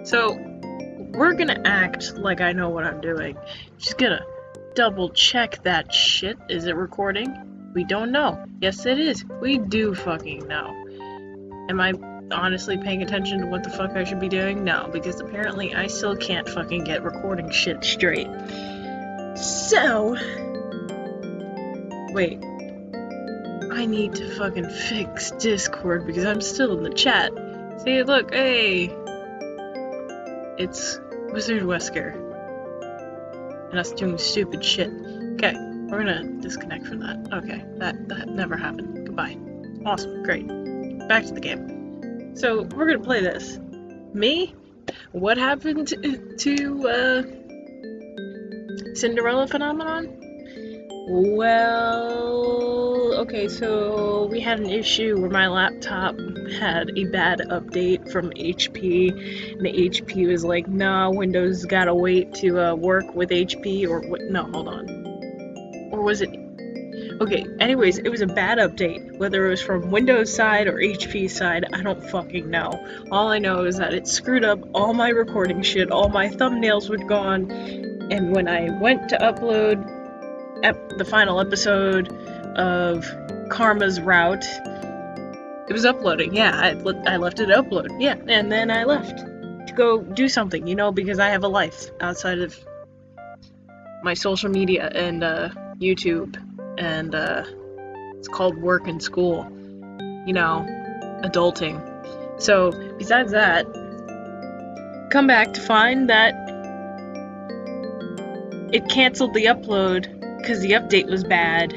So, we're gonna act like I know what I'm doing. Just gonna double check that shit. Is it recording? We don't know. Yes, it is. We do fucking know. Am I honestly paying attention to what the fuck I should be doing? No, because apparently I still can't fucking get recording shit straight. So, wait. I need to fucking fix Discord because I'm still in the chat. See, look, hey! It's Wizard Wesker. And us doing stupid shit. Okay, we're gonna disconnect from that. Okay, that never happened. Goodbye. Awesome, great. Back to the game. So, we're gonna play this. Me? What happened to Cinderella Phenomenon? Well, okay, so we had an issue where my laptop had a bad update from HP, and the HP was like, nah, Windows gotta wait to work with HP, or what? No, hold on. Or was it? Okay, anyways, it was a bad update. Whether it was from Windows side or HP side, I don't fucking know. All I know is that it screwed up all my recording shit, all my thumbnails were gone, and when I went to upload the final episode of Karma's Route, it was uploading. Yeah, I left it to upload. Yeah, and then I left to go do something, you know, because I have a life outside of my social media and YouTube, and it's called work and school, you know, adulting. So besides that, come back to find that it canceled the upload because the update was bad,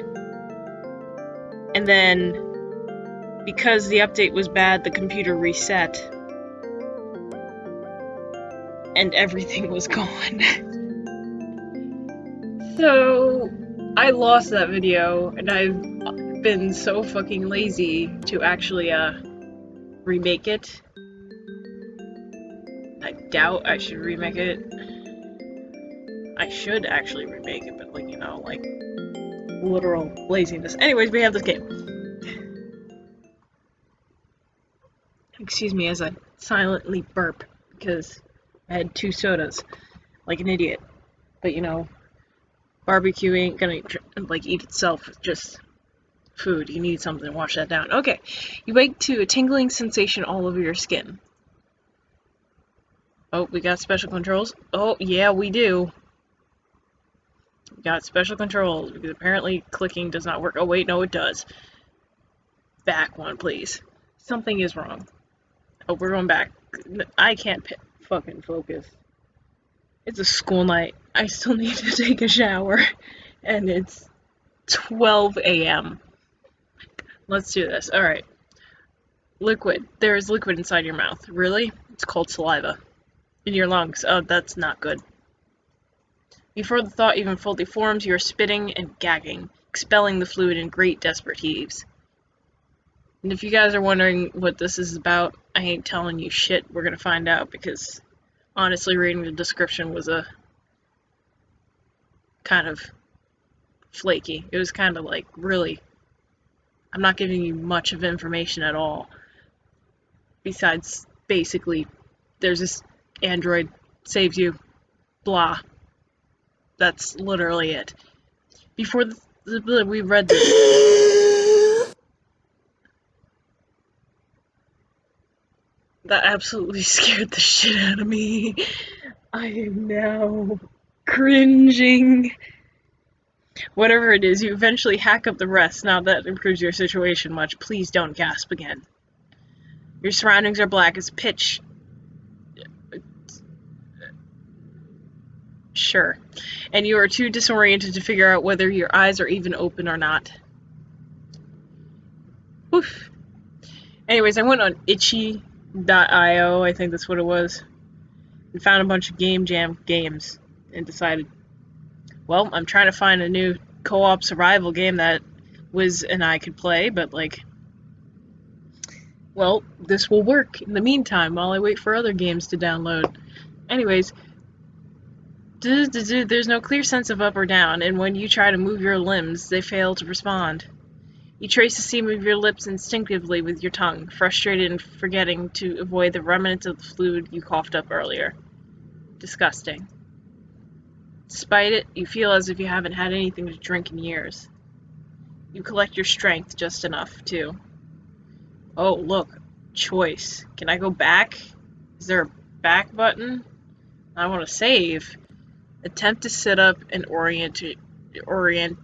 and then because the update was bad, the computer reset, and everything was gone. So, I lost that video, and I've been so fucking lazy to actually, remake it. I doubt I should remake it. I should actually remake it, but, like, you know, like, literal laziness. Anyways, we have this game. Excuse me as I silently burp, because I had 2 sodas, like an idiot. But, you know, barbecue ain't gonna, like, eat itself with just food. You need something to wash that down. Okay, you wake to a tingling sensation all over your skin. Oh, we got special controls? Oh, yeah, we do. We got special controls, because apparently clicking does not work. Oh, wait, no, it does. Back one, please. Something is wrong. Oh, we're going back. I can't fucking focus. It's a school night. I still need to take a shower. And it's 12 a.m. Let's do this. Alright. Liquid. There is liquid inside your mouth. Really? It's called saliva. In your lungs. Oh, that's not good. Before the thought even fully forms, you are spitting and gagging, expelling the fluid in great desperate heaves. And if you guys are wondering what this is about, I ain't telling you shit. We're gonna find out, because honestly, reading the description was a kind of flaky. It was kind of like, really, I'm not giving you much of information at all. Besides, basically, there's this android, saves you, blah. That's literally it. Before we read this, that absolutely scared the shit out of me. I am now cringing. Whatever it is, you eventually hack up the rest. Now that improves your situation much. Please don't gasp again. Your surroundings are black as pitch. Sure. And you are too disoriented to figure out whether your eyes are even open or not. Oof. Anyways, I went on itchy.io, I think that's what it was, and found a bunch of Game Jam games, and decided, well, I'm trying to find a new co-op survival game that Wiz and I could play, but, like, well, this will work in the meantime while I wait for other games to download. Anyways, there's no clear sense of up or down, and when you try to move your limbs, they fail to respond. You trace the seam of your lips instinctively with your tongue, frustrated and forgetting to avoid the remnants of the fluid you coughed up earlier. Disgusting. Despite it, you feel as if you haven't had anything to drink in years. You collect your strength just enough, too. Oh, look. Choice. Can I go back? Is there a back button? I want to save. Attempt to sit up and orient. I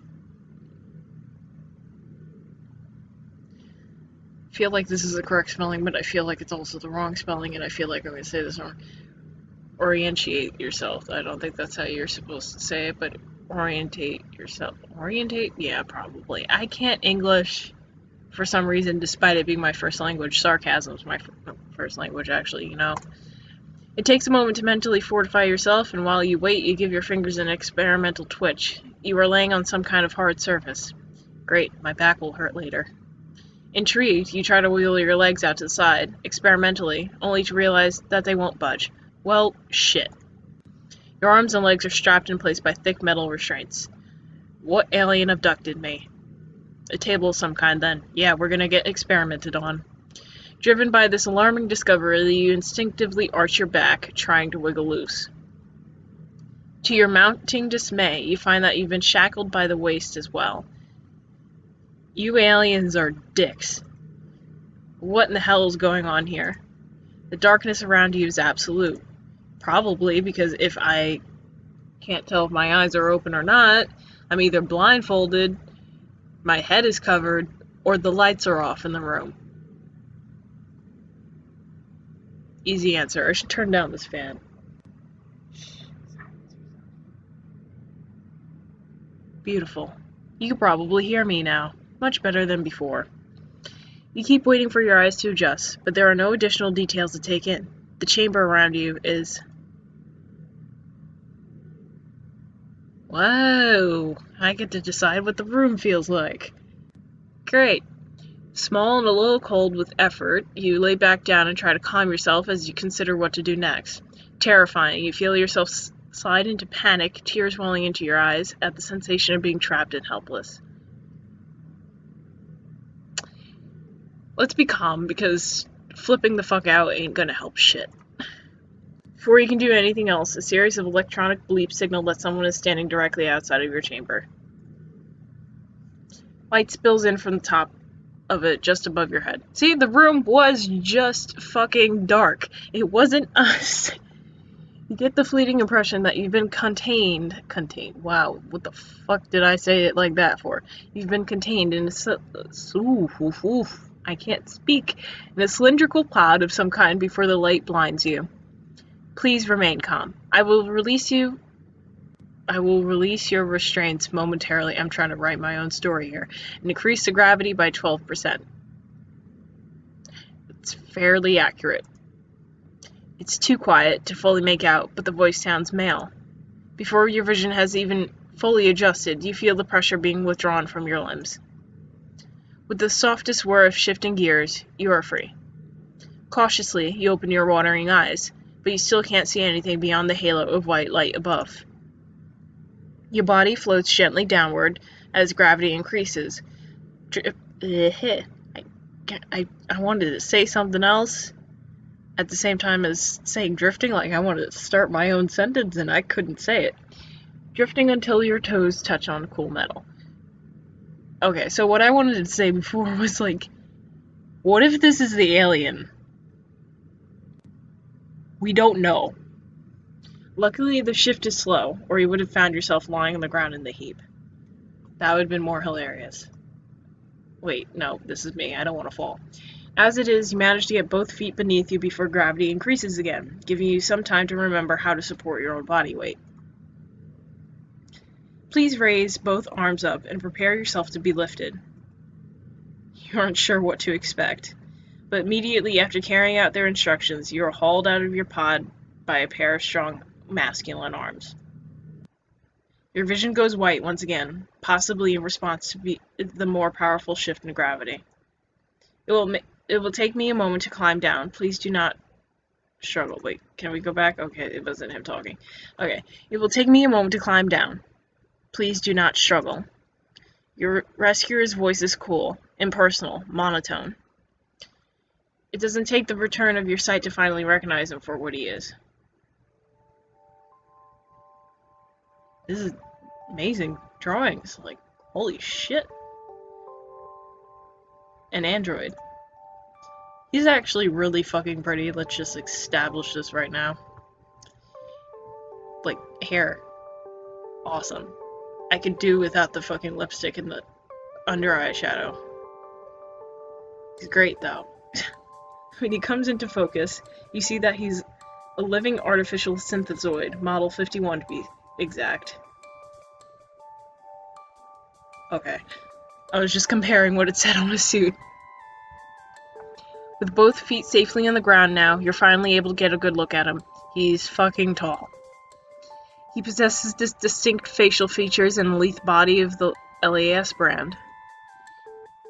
feel like this is the correct spelling, but I feel like it's also the wrong spelling, and I feel like I'm going to say this wrong. Orientate yourself. I don't think that's how you're supposed to say it, but orientate yourself. Orientate? Yeah, probably. I can't English for some reason, despite it being my first language. Sarcasm is my first language, actually, you know. It takes a moment to mentally fortify yourself, and while you wait, you give your fingers an experimental twitch. You are laying on some kind of hard surface. Great, my back will hurt later. Intrigued, you try to wheel your legs out to the side, experimentally, only to realize that they won't budge. Well, shit. Your arms and legs are strapped in place by thick metal restraints. What alien abducted me? A table of some kind, then. Yeah, we're gonna get experimented on. Driven by this alarming discovery, you instinctively arch your back, trying to wiggle loose. To your mounting dismay, you find that you've been shackled by the waist as well. You aliens are dicks. What in the hell is going on here? The darkness around you is absolute. Probably because if I can't tell if my eyes are open or not, I'm either blindfolded, my head is covered, or the lights are off in the room. Easy answer. I should turn down this fan. Beautiful. You can probably hear me now. Much better than before. You keep waiting for your eyes to adjust, but there are no additional details to take in. The chamber around you is... Whoa! I get to decide what the room feels like. Great. Small and a little cold with effort, you lay back down and try to calm yourself as you consider what to do next. Terrifying, you feel yourself slide into panic, tears welling into your eyes at the sensation of being trapped and helpless. Let's be calm, because flipping the fuck out ain't gonna help shit. Before you can do anything else, a series of electronic bleeps signal that someone is standing directly outside of your chamber. Light spills in from the top of it just above your head. See, the room was just fucking dark. It wasn't us. You get the fleeting impression that you've been contained. Wow, what the fuck did I say it like that for? You've been contained in I can't speak. In a cylindrical cloud of some kind before the light blinds you. Please remain calm. I will release your restraints momentarily. I'm trying to write my own story here. And increase the gravity by 12%. It's fairly accurate. It's too quiet to fully make out, but the voice sounds male. Before your vision has even fully adjusted, you feel the pressure being withdrawn from your limbs. With the softest whir of shifting gears, you are free. Cautiously, you open your watering eyes, but you still can't see anything beyond the halo of white light above. Your body floats gently downward as gravity increases. I wanted to say something else at the same time as saying drifting, like I wanted to start my own sentence and I couldn't say it. Drifting until your toes touch on cool metal. Okay, so what I wanted to say before was like, what if this is the alien? We don't know. Luckily, the shift is slow, or you would have found yourself lying on the ground in the heap. That would have been more hilarious. Wait, no, this is me. I don't want to fall. As it is, you manage to get both feet beneath you before gravity increases again, giving you some time to remember how to support your own body weight. Please raise both arms up and prepare yourself to be lifted. You aren't sure what to expect, but immediately after carrying out their instructions, you are hauled out of your pod by a pair of strong, masculine arms. Your vision goes white once again, possibly in response to the more powerful shift in gravity. It will take me a moment to climb down. Please do not struggle. Wait, can we go back? Okay, it wasn't him talking. Okay, it will take me a moment to climb down. Please do not struggle. Your rescuer's voice is cool, impersonal, monotone. It doesn't take the return of your sight to finally recognize him for what he is. This is amazing drawings. Like, holy shit. An android. He's actually really fucking pretty. Let's just establish this right now. Like, hair. Awesome. I could do without the fucking lipstick and the under eye shadow. He's great though. When he comes into focus, you see that he's a living artificial synthezoid, model 51 to be exact. Okay. I was just comparing what it said on his suit. With both feet safely on the ground now, you're finally able to get a good look at him. He's fucking tall. He possesses distinct facial features and lithe body of the LAS brand.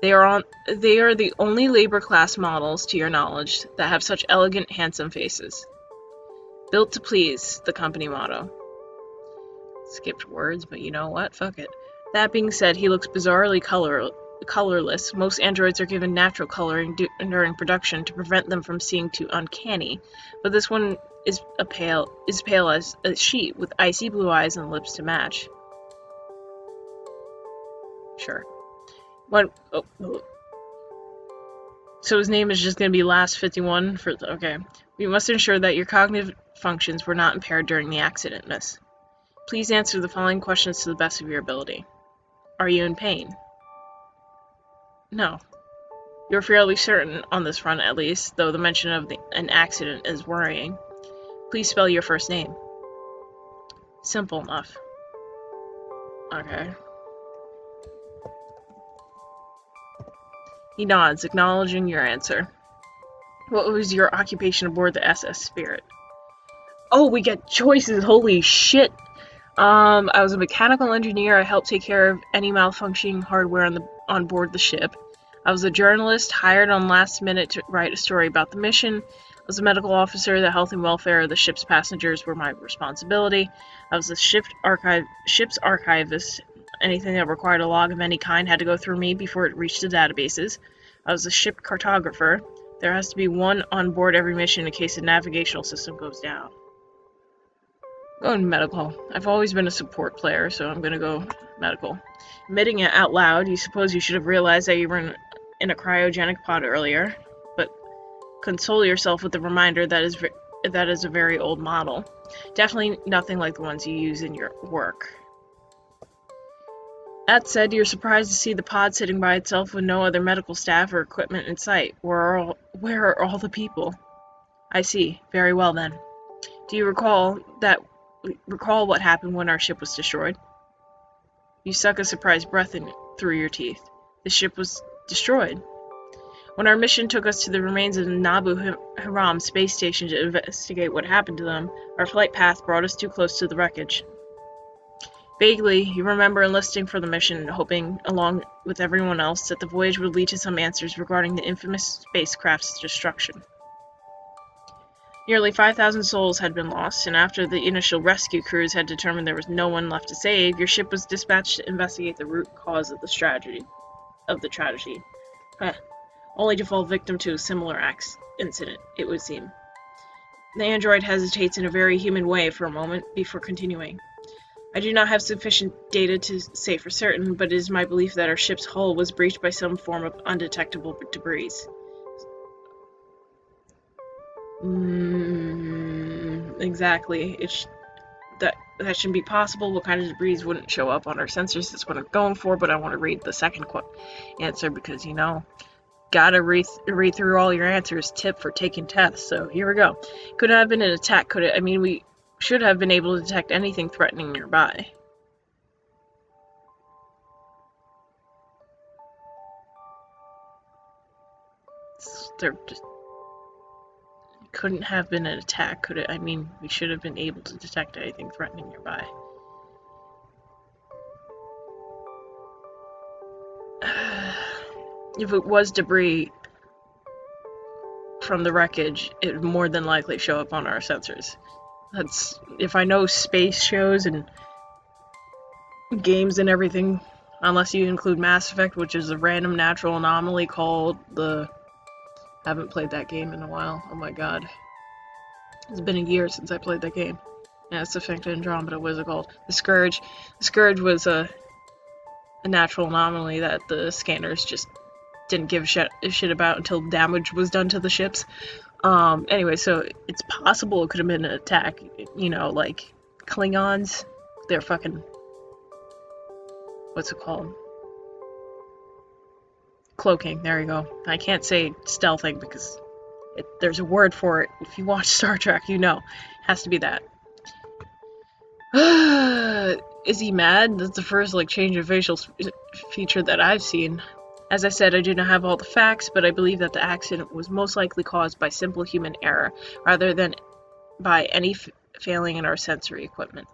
They are the only labor class models, to your knowledge, that have such elegant, handsome faces. Built to please, the company motto. Skipped words, but you know what? Fuck it. That being said, he looks bizarrely colorless. Most androids are given natural coloring during production to prevent them from seeming too uncanny, but this one is pale as a sheet with icy blue eyes and lips to match. Sure. So his name is just going to be Last 51 for okay. We must ensure that your cognitive functions were not impaired during the accident, miss. Please answer the following questions to the best of your ability. Are you in pain? No. You're fairly certain, on this front at least, though the mention of an accident is worrying. Please spell your first name. Simple enough. Okay. He nods, acknowledging your answer. What was your occupation aboard the SS Spirit? Oh, we get choices! Holy shit! I was a mechanical engineer. I helped take care of any malfunctioning hardware on board the ship. I was a journalist hired on last minute to write a story about the mission. I was a medical officer. The health and welfare of the ship's passengers were my responsibility. I was a ship's archivist. Anything that required a log of any kind had to go through me before it reached the databases. I was a ship cartographer. There has to be one on board every mission in case the navigational system goes down. Going medical. I've always been a support player, so I'm gonna go medical. Admitting it out loud, you suppose you should have realized that you were in a cryogenic pod earlier, but console yourself with the reminder that is a very old model. Definitely nothing like the ones you use in your work. That said, you're surprised to see the pod sitting by itself with no other medical staff or equipment in sight. Where are all the people? I see. Very well then. Do you recall what happened when our ship was destroyed? You suck a surprised breath through your teeth. The ship was destroyed. When our mission took us to the remains of the Nabu Haram space station to investigate what happened to them, our flight path brought us too close to the wreckage. Vaguely, you remember enlisting for the mission and hoping, along with everyone else, that the voyage would lead to some answers regarding the infamous spacecraft's destruction. Nearly 5,000 souls had been lost, and after the initial rescue crews had determined there was no one left to save, your ship was dispatched to investigate the root cause of the tragedy. Only to fall victim to a similar incident, it would seem. The android hesitates in a very human way for a moment before continuing. I do not have sufficient data to say for certain, but it is my belief that our ship's hull was breached by some form of undetectable debris. Exactly. That shouldn't be possible. What kind of debris wouldn't show up on our sensors? That's what I'm going for, but I want to read the second answer because, gotta read through all your answers. Tip for taking tests. So here we go. Could it have been an attack? Could it? We should have been able to detect anything threatening nearby. There just couldn't have been an attack, could it? We should have been able to detect anything threatening nearby. If it was debris from the wreckage, it would more than likely show up on our sensors. If I know space shows and games and everything, Unless you include Mass Effect, which is a random natural anomaly called the... I haven't played that game in a while. Oh my god. It's been a year since I played that game. Mass Effect Andromeda, what is it called? The Scourge. The Scourge was a natural anomaly that the scanners just didn't give a shit about until damage was done to the ships. Anyway, so it's possible it could have been an attack, you know, like Klingons. They're fucking... What's it called? Cloaking, there you go. I can't say stealthing because there's a word for it. If you watch Star Trek, you know. It has to be that. Is he mad? That's the first, like, change of facial feature that I've seen. As I said, I do not have all the facts, but I believe that the accident was most likely caused by simple human error, rather than by any failing in our sensory equipment.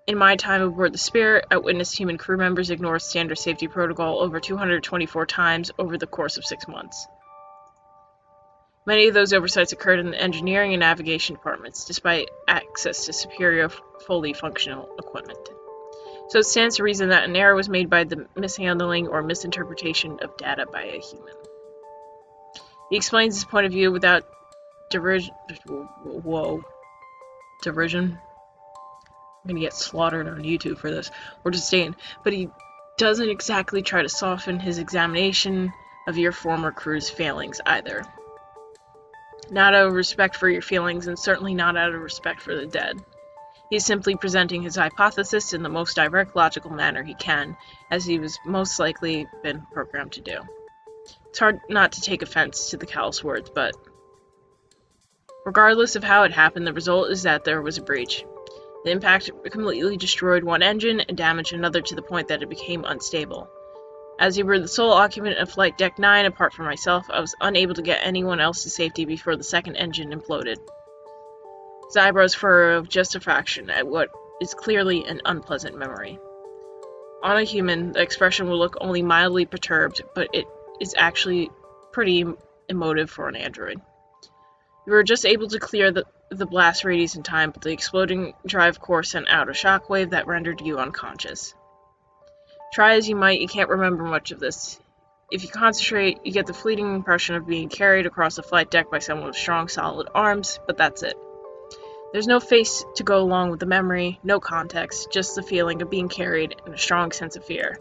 In my time aboard the Spirit, I witnessed human crew members ignore standard safety protocol over 224 times over the course of 6 months. Many of those oversights occurred in the engineering and navigation departments, despite access to superior, fully functional equipment. So it stands to reason that an error was made by the mishandling or misinterpretation of data by a human. He explains his point of view without derision. I'm gonna get slaughtered on YouTube for this, or disdain, but he doesn't exactly try to soften his examination of your former crew's failings either. Not out of respect for your feelings, and certainly not out of respect for the dead. He is simply presenting his hypothesis in the most direct, logical manner he can, as he was most likely been programmed to do. It's hard not to take offense to the callous words, but regardless of how it happened, the result is that there was a breach. The impact completely destroyed one engine and damaged another to the point that it became unstable. As you were the sole occupant of Flight Deck 9, apart from myself, I was unable to get anyone else to safety before the second engine imploded. His eyebrows furrowed just a fraction at what is clearly an unpleasant memory. On a human, the expression will look only mildly perturbed, but it is actually pretty emotive for an android. You were just able to clear the blast radius in time, but the exploding drive core sent out a shockwave that rendered you unconscious. Try as you might, you can't remember much of this. If you concentrate, you get the fleeting impression of being carried across the flight deck by someone with strong, solid arms, but that's it. There's no face to go along with the memory, no context, just the feeling of being carried and a strong sense of fear.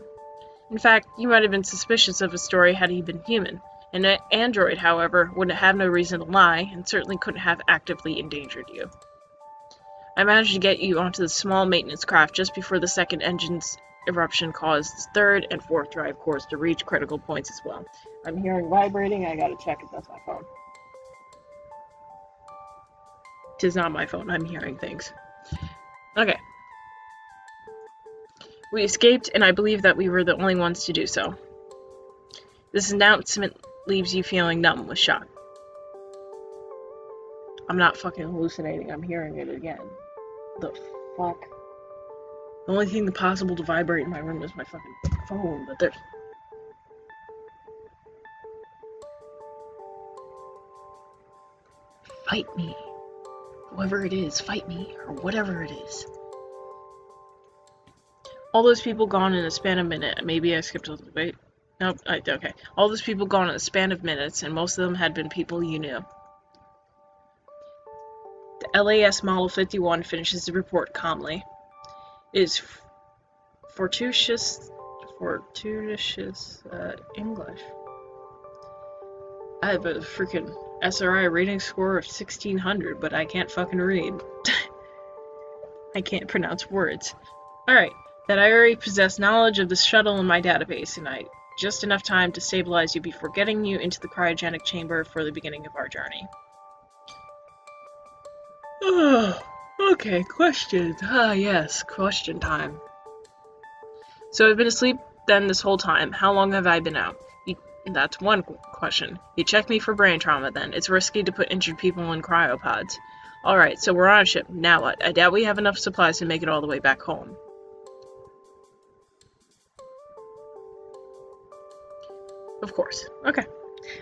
In fact, you might have been suspicious of his story had he been human. An android, however, would have no reason to lie, and certainly couldn't have actively endangered you. I managed to get you onto the small maintenance craft just before the second engine's eruption caused the third and fourth drive cores to reach critical points as well. I'm hearing vibrating, I gotta check if that's my phone. Tis not my phone, I'm hearing things. Okay. We escaped, and I believe that we were the only ones to do so. This announcement leaves you feeling numb with shock. I'm not fucking hallucinating, I'm hearing it again. The fuck? The only thing possible to vibrate in my room is my fucking phone, but there's... Fight me. Whoever it is, fight me, or whatever it is. All those people gone in a span of minute. Maybe I skipped a little bit. Nope, okay. All those people gone in a span of minutes, and most of them had been people you knew. The LAS Model 51 finishes the report calmly. It is fortuitous English. I have a freaking SRI rating score of 1600, but I can't fucking read. I can't pronounce words. Alright, that I already possess knowledge of the shuttle in my database, and I just enough time to stabilize you before getting you into the cryogenic chamber for the beginning of our journey. Okay, questions. Yes, question time. So I've been asleep then this whole time. How long have I been out? That's one question. You checked me for brain trauma then. It's risky to put injured people in cryopods. Alright, so we're on a ship. Now what? I doubt we have enough supplies to make it all the way back home. Of course. Okay.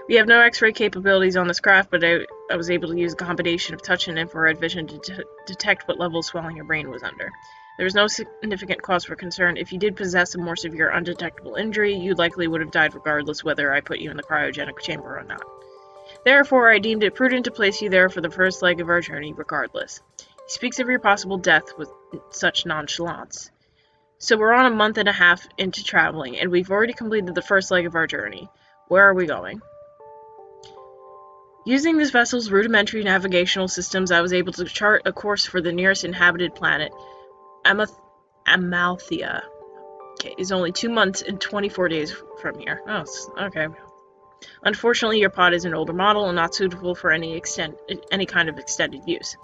We have no X-ray capabilities on this craft, but I was able to use a combination of touch and infrared vision to detect what level of swelling your brain was under. There was no significant cause for concern. If you did possess a more severe undetectable injury, you likely would have died regardless whether I put you in the cryogenic chamber or not. Therefore, I deemed it prudent to place you there for the first leg of our journey regardless. He speaks of your possible death with such nonchalance. So we're on a month and a half into traveling, and we've already completed the first leg of our journey. Where are we going? Using this vessel's rudimentary navigational systems, I was able to chart a course for the nearest inhabited planet, Amalthea. Okay, is only 2 months and 24 days from here. Oh, okay. Unfortunately, your pod is an older model and not suitable for any kind of extended use.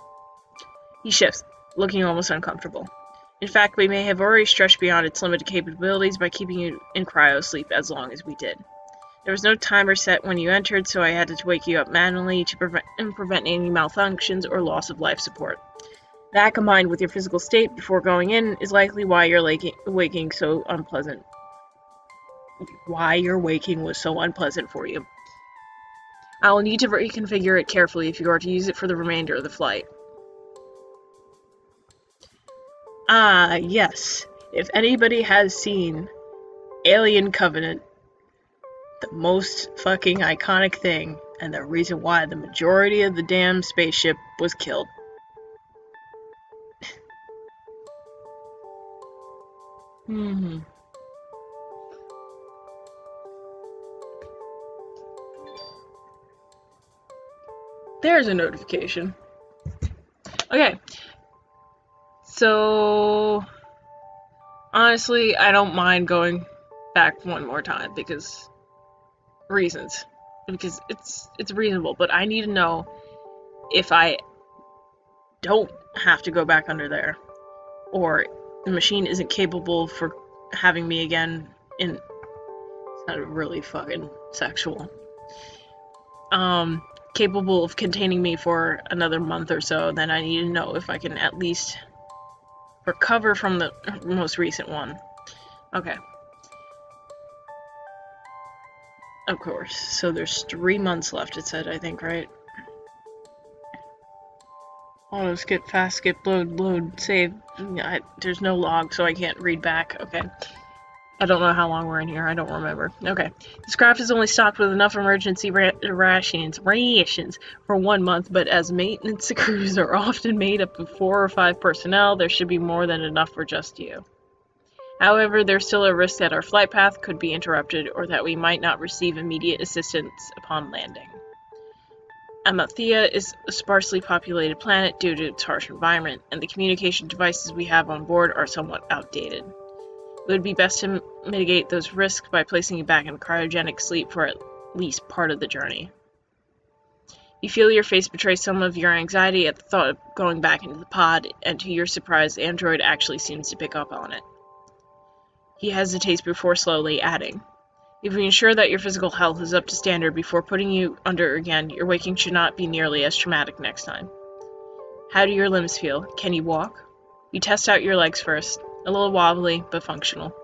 He shifts, looking almost uncomfortable. In fact, we may have already stretched beyond its limited capabilities by keeping you in cryo-sleep as long as we did. There was no timer set when you entered, so I had to wake you up manually to prevent any malfunctions or loss of life support. That, combined with your physical state before going in, is likely why you're waking so unpleasant. Why your waking was so unpleasant for you. I will need to reconfigure it carefully if you are to use it for the remainder of the flight. Ah, yes. If anybody has seen Alien Covenant, the most fucking iconic thing, and the reason why the majority of the damn spaceship was killed. There's a notification. Okay. So, honestly, I don't mind going back one more time because reasons. Because it's reasonable, but I need to know if I don't have to go back under there, or the machine isn't capable for having me again in... It's not really fucking sexual. Capable of containing me for another month or so, then I need to know if I can at least recover from the most recent one. Okay. Of course. So there's 3 months left, it said, I think, right? Auto skip, fast skip, load, save. There's no log, so I can't read back. Okay. I don't know how long we're in here. I don't remember. Okay. This craft is only stocked with enough emergency rations for 1 month, but as maintenance crews are often made up of 4 or 5 personnel, there should be more than enough for just you. However, there's still a risk that our flight path could be interrupted or that we might not receive immediate assistance upon landing. Amalthea is a sparsely populated planet due to its harsh environment, and the communication devices we have on board are somewhat outdated. It would be best to mitigate those risks by placing you back in cryogenic sleep for at least part of the journey. You feel your face betray some of your anxiety at the thought of going back into the pod, and to your surprise, the android actually seems to pick up on it. He hesitates before slowly adding, "If we ensure that your physical health is up to standard before putting you under again, your waking should not be nearly as traumatic next time. How do your limbs feel? Can you walk?" You test out your legs first. A little wobbly, but functional.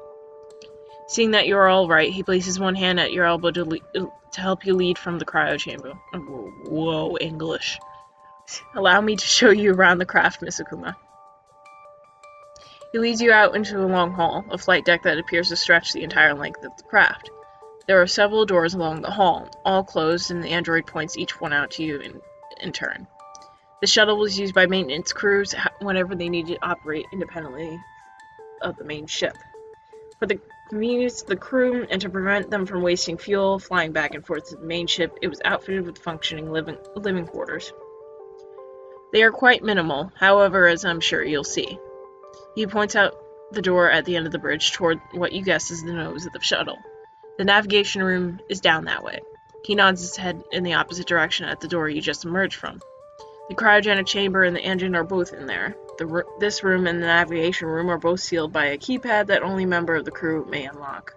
Seeing that you are all right, he places one hand at your elbow to help you lead from the cryo chamber. Whoa, English. "Allow me to show you around the craft, Miss Akuma." He leads you out into a long hall, a flight deck that appears to stretch the entire length of the craft. There are several doors along the hall, all closed, and the android points each one out to you in turn. The shuttle was used by maintenance crews whenever they needed to operate independently of the main ship. For the convenience of the crew and to prevent them from wasting fuel flying back and forth to the main ship, it was outfitted with functioning living quarters. They are quite minimal, however, as I'm sure you'll see. He points out the door at the end of the bridge toward what you guess is the nose of the shuttle. The navigation room is down that way. He nods his head in the opposite direction at the door you just emerged from. The cryogenic chamber and the engine are both in there. This room and the navigation room are both sealed by a keypad that only a member of the crew may unlock.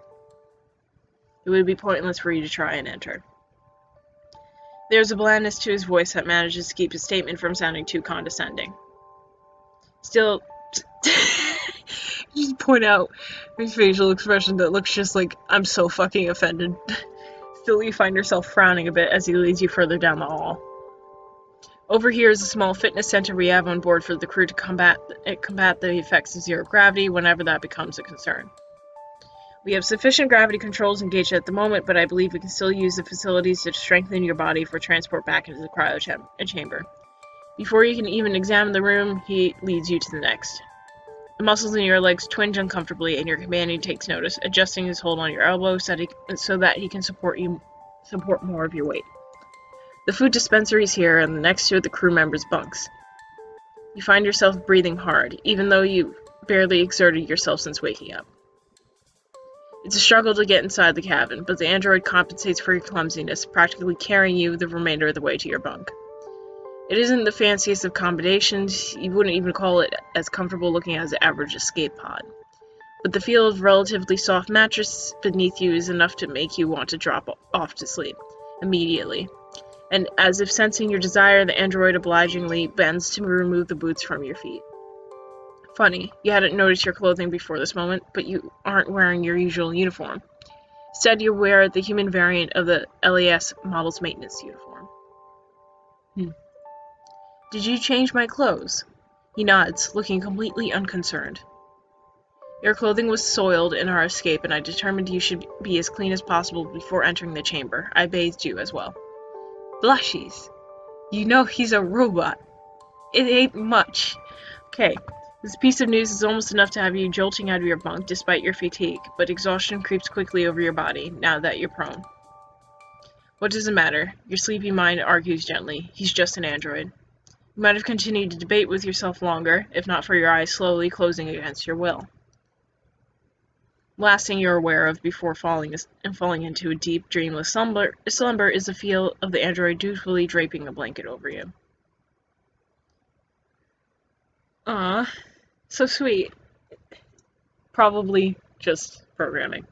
It would be pointless for you to try and enter. There's a blandness to his voice that manages to keep his statement from sounding too condescending. Still, just point out his facial expression that looks just like, "I'm so fucking offended." Still, you find yourself frowning a bit as he leads you further down the hall. Over here is a small fitness center we have on board for the crew to combat the effects of zero gravity whenever that becomes a concern. We have sufficient gravity controls engaged at the moment, but I believe we can still use the facilities to strengthen your body for transport back into the cryo chamber. Before you can even examine the room, he leads you to the next. The muscles in your legs twinge uncomfortably, and your companion takes notice, adjusting his hold on your elbow so that he can support more of your weight. The food dispensary is here, and next to it the crew members' bunks. You find yourself breathing hard, even though you barely exerted yourself since waking up. It's a struggle to get inside the cabin, but the android compensates for your clumsiness, practically carrying you the remainder of the way to your bunk. It isn't the fanciest of accommodations, you wouldn't even call it as comfortable looking as the average escape pod. But the feel of relatively soft mattress beneath you is enough to make you want to drop off to sleep, immediately. And as if sensing your desire, the android obligingly bends to remove the boots from your feet. Funny, you hadn't noticed your clothing before this moment, but you aren't wearing your usual uniform. Instead, you wear the human variant of the LAS model's maintenance uniform. Did you change my clothes? He nods, looking completely unconcerned. Your clothing was soiled in our escape, and I determined you should be as clean as possible before entering the chamber. I bathed you as well. Blushies. You know he's a robot. It ain't much. Okay, this piece of news is almost enough to have you jolting out of your bunk despite your fatigue, but exhaustion creeps quickly over your body now that you're prone. What does it matter? Your sleepy mind argues gently. He's just an android. You might have continued to debate with yourself longer, if not for your eyes slowly closing against your will. Last thing you're aware of before falling into a deep, dreamless slumber is the feel of the android dutifully draping a blanket over you. So sweet. Probably just programming. ...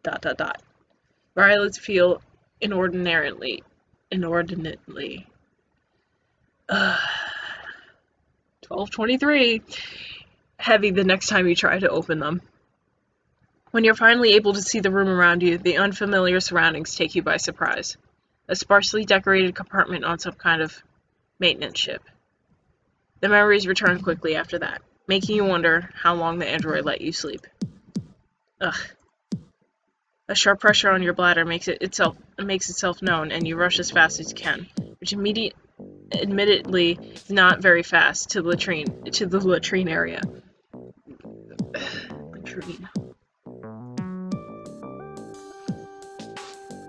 Your eyelids feel inordinately 12:23 heavy the next time you try to open them. When you're finally able to see the room around you, the unfamiliar surroundings take you by surprise. A sparsely decorated compartment on some kind of maintenance ship. The memories return quickly after that, making you wonder how long the android let you sleep. Ugh. A sharp pressure on your bladder makes itself known, and you rush as fast as you can, which admittedly is not very fast to the latrine area. Latrine.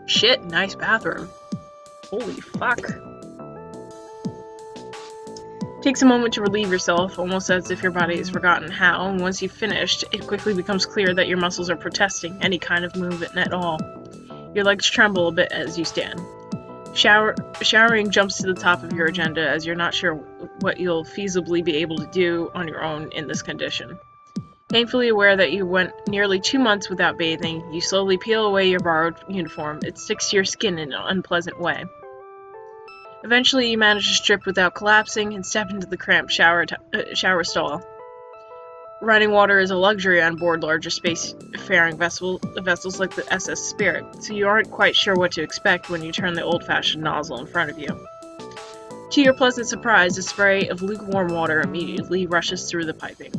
Shit, nice bathroom. Holy fuck. Takes a moment to relieve yourself, almost as if your body has forgotten how, and once you've finished, it quickly becomes clear that your muscles are protesting any kind of movement at all. Your legs tremble a bit as you stand. Showering jumps to the top of your agenda, as you're not sure what you'll feasibly be able to do on your own in this condition. Painfully aware that you went nearly 2 months without bathing, you slowly peel away your borrowed uniform. It sticks to your skin in an unpleasant way. Eventually, you manage to strip without collapsing and step into the cramped shower stall. Running water is a luxury on board larger spacefaring vessels like the SS Spirit, so you aren't quite sure what to expect when you turn the old-fashioned nozzle in front of you. To your pleasant surprise, a spray of lukewarm water immediately rushes through the piping.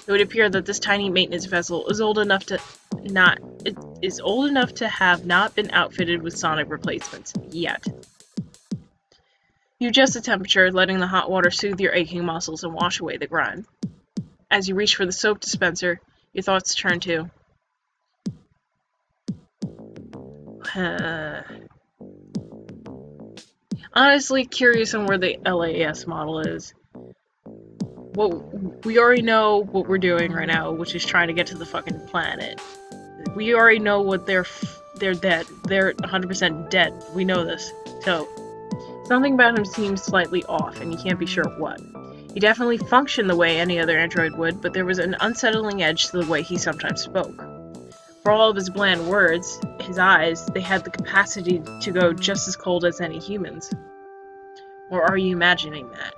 It would appear that this tiny maintenance vessel is old enough to have not been outfitted with sonic replacements yet. You adjust the temperature, letting the hot water soothe your aching muscles and wash away the grime. As you reach for the soap dispenser, your thoughts turn to... Honestly, curious on where the LAS model is. We already know what we're doing right now, which is trying to get to the fucking planet. We already know what they're dead. They're 100% dead. We know this. So... something about him seems slightly off, and you can't be sure what. He definitely functioned the way any other android would, but there was an unsettling edge to the way he sometimes spoke. For all of his bland words, his eyes, they had the capacity to go just as cold as any human's. Or are you imagining that?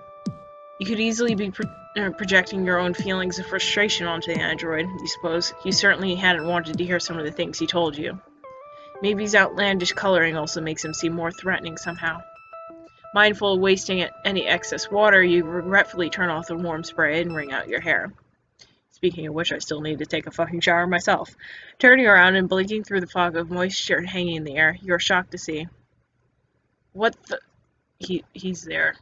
You could easily be projecting your own feelings of frustration onto the android, you suppose. You certainly hadn't wanted to hear some of the things he told you. Maybe his outlandish coloring also makes him seem more threatening somehow. Mindful of wasting any excess water, you regretfully turn off the warm spray and wring out your hair. Speaking of which, I still need to take a fucking shower myself. Turning around and blinking through the fog of moisture hanging in the air, you're shocked to see. What the? He's there.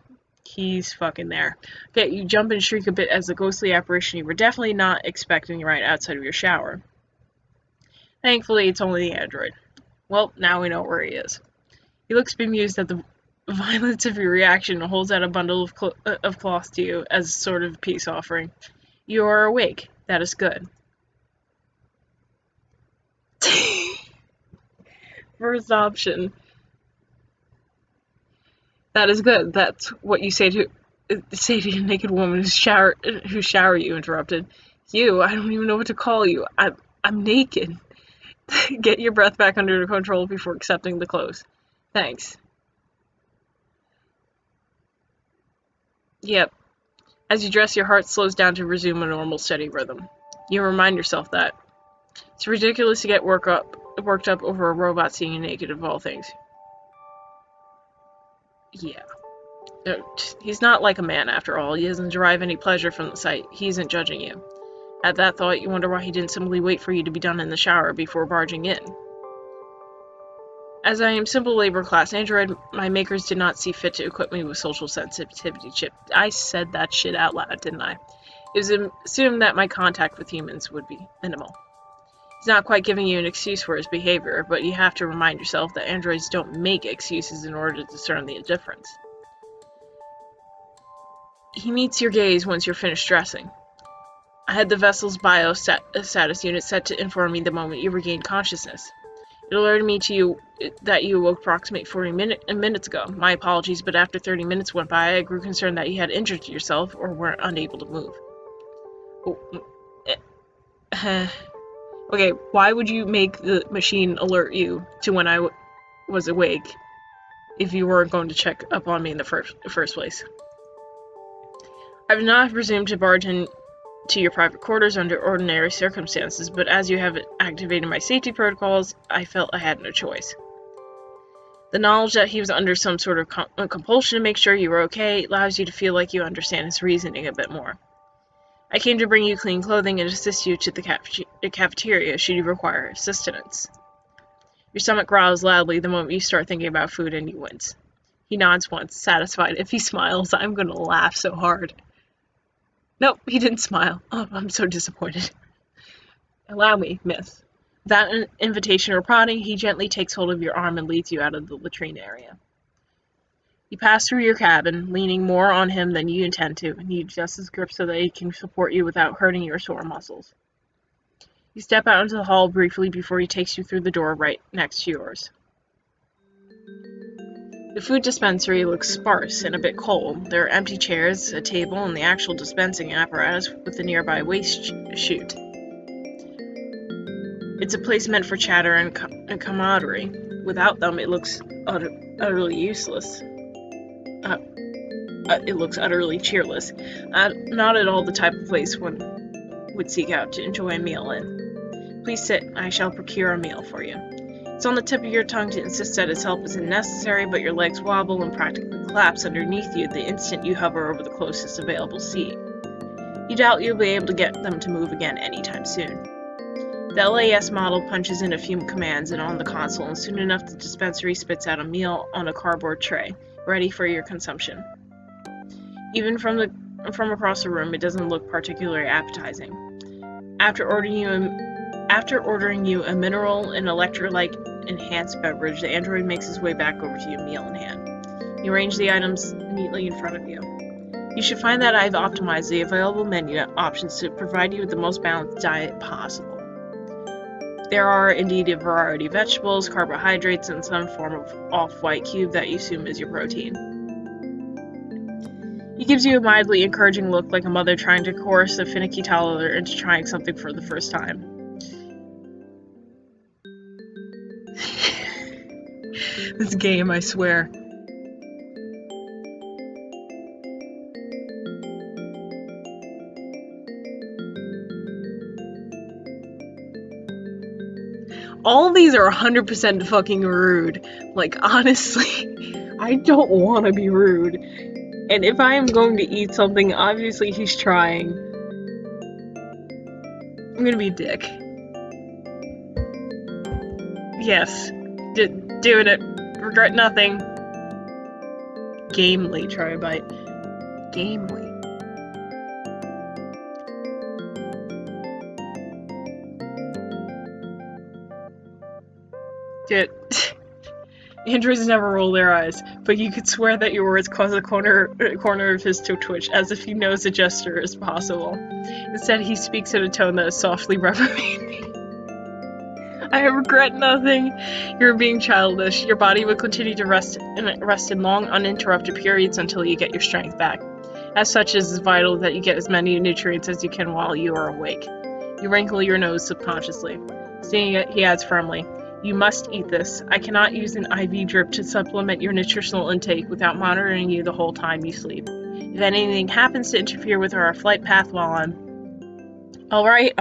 He's fucking there. Okay, you jump and shriek a bit as the ghostly apparition you were definitely not expecting right outside of your shower. Thankfully, it's only the android. Well, now we know where he is. He looks bemused at the violence of your reaction and holds out a bundle of cloth to you as a sort of peace offering. You are awake. That is good. First option. That is good. That's what you say to a naked woman who shower you, interrupted. You, I don't even know what to call you. I'm naked. Get your breath back under control before accepting the clothes. Thanks. Yep. As you dress, your heart slows down to resume a normal, steady rhythm. You remind yourself that. It's ridiculous to get worked up over a robot seeing you naked of all things. Yeah. He's not like a man, after all. He doesn't derive any pleasure from the sight. He isn't judging you. At that thought, you wonder why he didn't simply wait for you to be done in the shower before barging in. As I am simple labor class android, my makers did not see fit to equip me with social sensitivity chip. I said that shit out loud, didn't I? It was assumed that my contact with humans would be minimal. He's not quite giving you an excuse for his behavior, but you have to remind yourself that androids don't make excuses in order to discern the difference. He meets your gaze once you're finished dressing. I had the vessel's status unit set to inform me the moment you regained consciousness. It alerted me to you that you awoke approximately 40 minutes ago. My apologies, but after 30 minutes went by, I grew concerned that you had injured yourself or were unable to move. Okay, why would you make the machine alert you to when I was awake if you weren't going to check up on me in the first place? I would not have presumed to barge in to your private quarters under ordinary circumstances, but as you have activated my safety protocols, I felt I had no choice. The knowledge that he was under some sort of compulsion to make sure you were okay allows you to feel like you understand his reasoning a bit more. I came to bring you clean clothing and assist you to the cafeteria should you require sustenance. Your stomach growls loudly the moment you start thinking about food and you wince. He nods once, satisfied. If he smiles, I'm going to laugh so hard. Nope, he didn't smile. Oh, I'm so disappointed. Allow me, miss. Without an invitation or prodding, he gently takes hold of your arm and leads you out of the latrine area. You pass through your cabin, leaning more on him than you intend to, and he adjusts his grip so that he can support you without hurting your sore muscles. You step out into the hall briefly before he takes you through the door right next to yours. The food dispensary looks sparse and a bit cold. There are empty chairs, a table, and the actual dispensing apparatus with the nearby waste chute. It's a place meant for chatter and camaraderie. Without them, it looks utterly useless. It looks utterly cheerless. Not at all the type of place one would seek out to enjoy a meal in. Please sit, I shall procure a meal for you. It's on the tip of your tongue to insist that his help isn't necessary, but your legs wobble and practically collapse underneath you the instant you hover over the closest available seat. You doubt you'll be able to get them to move again anytime soon. The LAS model punches in a few commands and on the console, and soon enough the dispensary spits out a meal on a cardboard tray, ready for your consumption. Even from across the room, it doesn't look particularly appetizing. After ordering you a mineral and electrolyte enhanced beverage, the android makes his way back over to you, meal in hand. You arrange the items neatly in front of you. You should find that I've optimized the available menu options to provide you with the most balanced diet possible. There are indeed a variety of vegetables, carbohydrates, and some form of off-white cube that you assume is your protein. He gives you a mildly encouraging look, like a mother trying to coerce a finicky toddler into trying something for the first time. This game, I swear. All of these are 100% fucking rude. Like, honestly, I I don't want to be rude. And if I am going to eat something, obviously he's trying. I'm gonna be a dick. Yes. Doing it. Regret nothing. Gamely try a bite. Gamely. Dude. Androids never roll their eyes, but you could swear that your words cause a corner of his to twitch, as if he knows a gesture is possible. Instead, he speaks in a tone that is softly reprimanding. I regret nothing. You're being childish. Your body will continue to rest in long, uninterrupted periods until you get your strength back. As such, it is vital that you get as many nutrients as you can while you are awake. You wrinkle your nose subconsciously. Seeing it, he adds firmly, "You must eat this. I cannot use an IV drip to supplement your nutritional intake without monitoring you the whole time you sleep. If anything happens to interfere with our flight path while I'm..." Alright.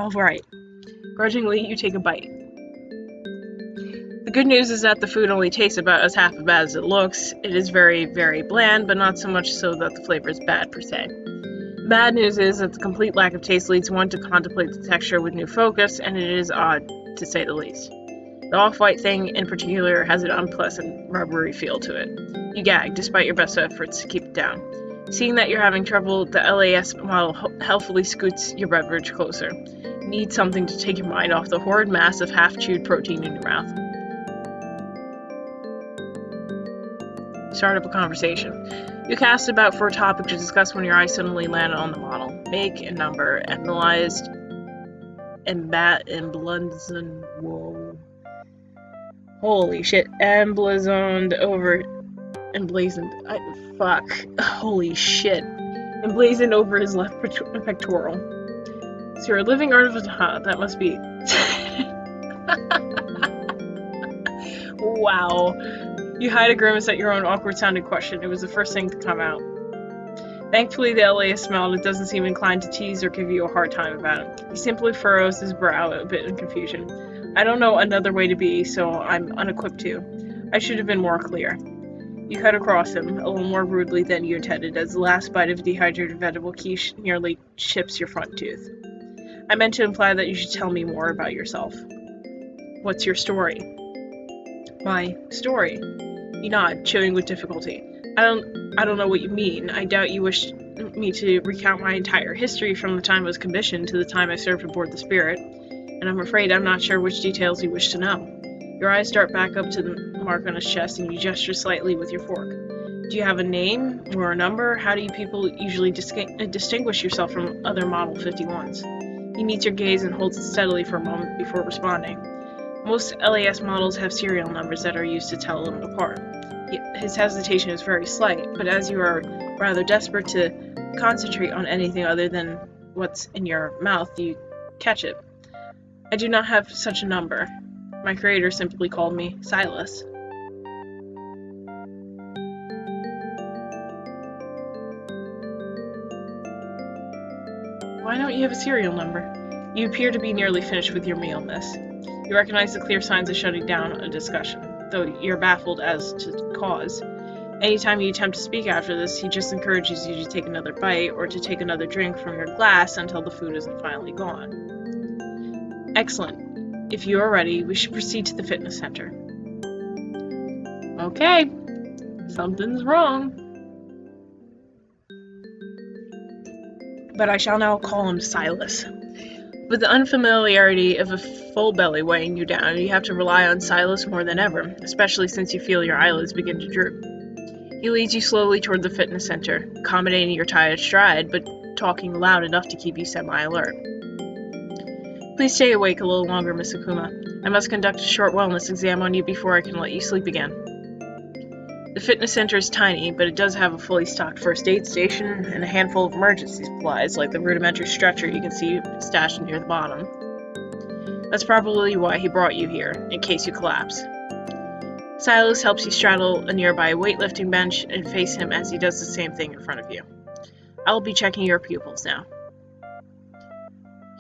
Grudgingly, you take a bite. The good news is that the food only tastes about as half as bad as it looks. It is very, very bland, but not so much so that the flavor is bad per se. The bad news is that the complete lack of taste leads one to contemplate the texture with new focus, and it is odd, to say the least. The off-white thing, in particular, has an unpleasant, rubbery feel to it. You gag, despite your best efforts to keep it down. Seeing that you're having trouble, the LAS model helpfully scoots your beverage closer. You need something to take your mind off the horrid mass of half-chewed protein in your mouth. Start up a conversation. You cast about for a topic to discuss when your eyes suddenly land on the model. Make and number, emblazoned, emblazoned, whoa. Holy shit, emblazoned over his left pectoral. So you're a living artifact, that must be... Wow. You hide a grimace at your own awkward-sounding question. It was the first thing to come out. Thankfully, the LAS smiled. It doesn't seem inclined to tease or give you a hard time about it. He simply furrows his brow a bit in confusion. I don't know another way to be, so I'm unequipped to. I should have been more clear. You cut across him, a little more rudely than you intended, as the last bite of dehydrated vegetable quiche nearly chips your front tooth. I meant to imply that you should tell me more about yourself. What's your story? My story? You nod, chewing with difficulty. I don't know what you mean. I doubt you wish me to recount my entire history from the time I was commissioned to the time I served aboard the Spirit, and I'm afraid I'm not sure which details you wish to know. Your eyes dart back up to the mark on his chest, and you gesture slightly with your fork. Do you have a name or a number? How do you people usually distinguish yourself from other Model 51s? He meets your gaze and holds it steadily for a moment before responding. Most LAS models have serial numbers that are used to tell them apart. His hesitation is very slight, but as you are rather desperate to concentrate on anything other than what's in your mouth, you catch it. I do not have such a number. My creator simply called me Silas. Why don't you have a serial number? You appear to be nearly finished with your meal, miss. You recognize the clear signs of shutting down a discussion, though you're baffled as to cause. Anytime you attempt to speak after this, he just encourages you to take another bite or to take another drink from your glass until the food isn't finally gone. Excellent. If you are ready, we should proceed to the fitness center. Okay. Something's wrong. But I shall now call him Silas. With the unfamiliarity of a full belly weighing you down, you have to rely on Silas more than ever, especially since you feel your eyelids begin to droop. He leads you slowly toward the fitness center, accommodating your tired stride, but talking loud enough to keep you semi-alert. Please stay awake a little longer, Miss Akuma. I must conduct a short wellness exam on you before I can let you sleep again. The fitness center is tiny, but it does have a fully stocked first aid station and a handful of emergency supplies, like the rudimentary stretcher you can see stashed near the bottom. That's probably why he brought you here, in case you collapse. Silas helps you straddle a nearby weightlifting bench and face him as he does the same thing in front of you. I'll be checking your pupils now.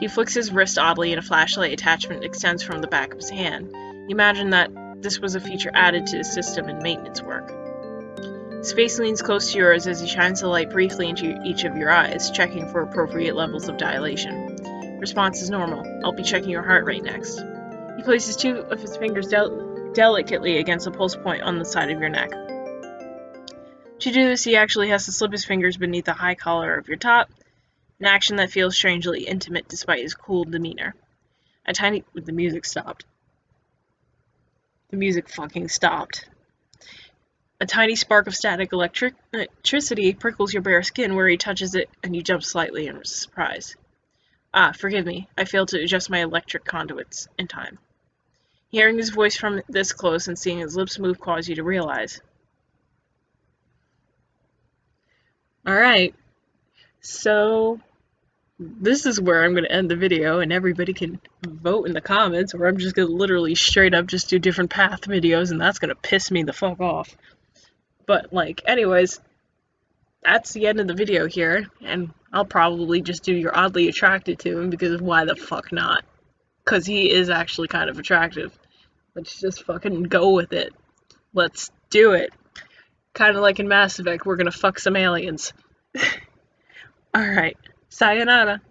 He flicks his wrist oddly and a flashlight attachment extends from the back of his hand. You imagine that this was a feature added to his system in maintenance work. Space leans close to yours as he shines the light briefly into each of your eyes, checking for appropriate levels of dilation. Response is normal. I'll be checking your heart rate next. He places two of his fingers delicately against a pulse point on the side of your neck. To do this, he actually has to slip his fingers beneath the high collar of your top, an action that feels strangely intimate despite his cool demeanor. The music stopped. The music fucking stopped. A tiny spark of static electricity prickles your bare skin where he touches it, and you jump slightly in surprise. Ah, forgive me. I failed to adjust my electric conduits in time. Hearing his voice from this close and seeing his lips move cause you to realize. Alright, so this is where I'm going to end the video, and everybody can vote in the comments, or I'm just going to literally straight up just do different path videos, and that's going to piss me the fuck off. But, like, anyways, that's the end of the video here, and I'll probably just do You're Oddly Attracted to Him, because why the fuck not? Because he is actually kind of attractive. Let's just fucking go with it. Let's do it. Kind of like in Mass Effect, we're gonna fuck some aliens. Alright, sayonara.